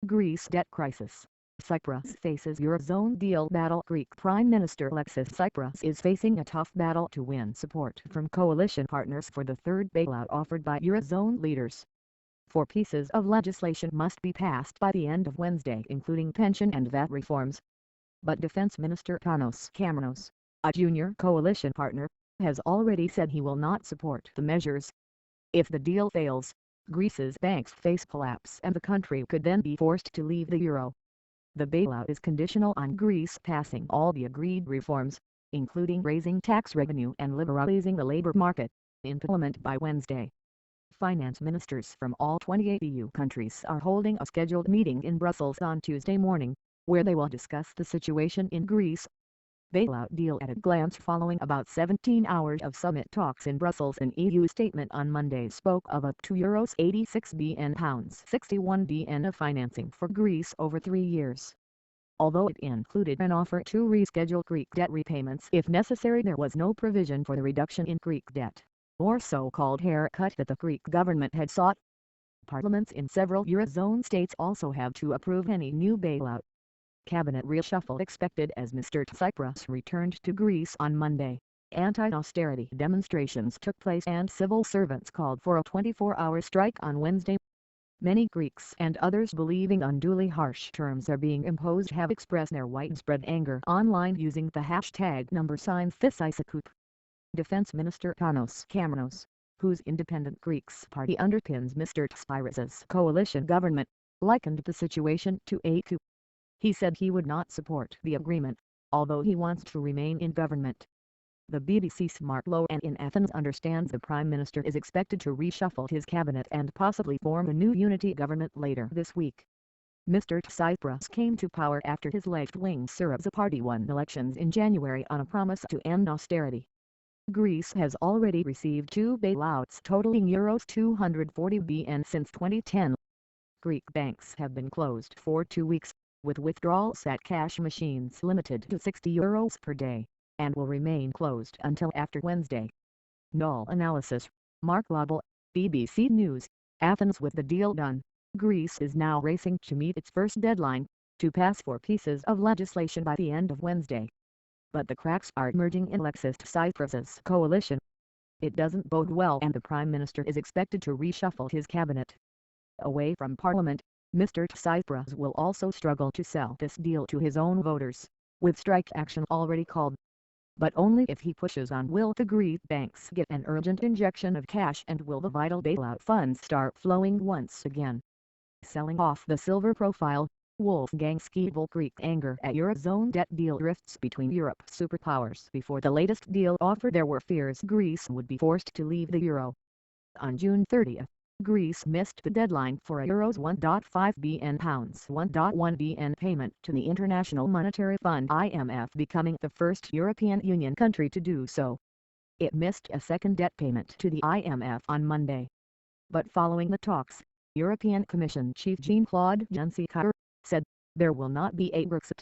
Greece debt crisis. Tsipras faces Eurozone deal battle. Greek Prime Minister Alexis Tsipras is facing a tough battle to win support from coalition partners for the third bailout offered by Eurozone leaders. 4 pieces of legislation must be passed by the end of Wednesday, including pension and VAT reforms. But Defence Minister Panos Kammenos, a junior coalition partner, has already said he will not support the measures. If the deal fails, Greece's banks face collapse and the country could then be forced to leave the euro. The bailout is conditional on Greece passing all the agreed reforms, including raising tax revenue and liberalising the labour market, in Parliament by Wednesday. Finance ministers from all 28 EU countries are holding a scheduled meeting in Brussels on Tuesday morning, where they will discuss the situation in Greece. Bailout deal at a glance. Following about 17 hours of summit talks in Brussels, an EU statement on Monday spoke of up to €86 billion £61 billion of financing for Greece over 3 years. Although it included an offer to reschedule Greek debt repayments if necessary, there was no provision for the reduction in Greek debt, or so-called haircut that the Greek government had sought. Parliaments in several Eurozone states also have to approve any new bailout. Cabinet reshuffle expected as Mr. Tsipras returned to Greece on Monday. Anti-austerity demonstrations took place and civil servants called for a 24-hour strike on Wednesday. Many Greeks and others believing unduly harsh terms are being imposed have expressed their widespread anger online using the hashtag #Thissisikoop. Defence Minister Panos Kammenos, whose Independent Greeks party underpins Mr. Tsipras' coalition government, likened the situation to a coup. He said he would not support the agreement, although he wants to remain in government. The BBC's Mark Lowen in Athens understands the Prime Minister is expected to reshuffle his cabinet and possibly form a new unity government later this week. Mr. Tsipras came to power after his left-wing Syriza party won elections in January on a promise to end austerity. Greece has already received 2 bailouts totaling €240 billion since 2010. Greek banks have been closed for 2 weeks, with withdrawals at cash machines limited to €60 per day, and will remain closed until after Wednesday. Null analysis. Mark Lowen, BBC News, Athens. With the deal done, Greece is now racing to meet its first deadline, to pass 4 pieces of legislation by the end of Wednesday. But the cracks are emerging in Alexis Tsipras' coalition. It doesn't bode well, and the Prime Minister is expected to reshuffle his cabinet. Away from Parliament, Mr. Tsipras will also struggle to sell this deal to his own voters, with strike action already called. But only if he pushes on. Will the Greek banks get an urgent injection of cash, and will the vital bailout funds start flowing once again? Selling off the silver profile, Wolfgang Schiebel. Greek anger at Eurozone debt deal drifts between Europe superpowers. Before the latest deal offer, there were fears Greece would be forced to leave the euro. On June 30, Greece missed the deadline for a Euros €1.5 billion £1.1 billion payment to the International Monetary Fund (IMF), becoming the first European Union country to do so. It missed a second debt payment to the IMF on Monday. But following the talks, European Commission Chief Jean-Claude Juncker said, there will not be a Brexit.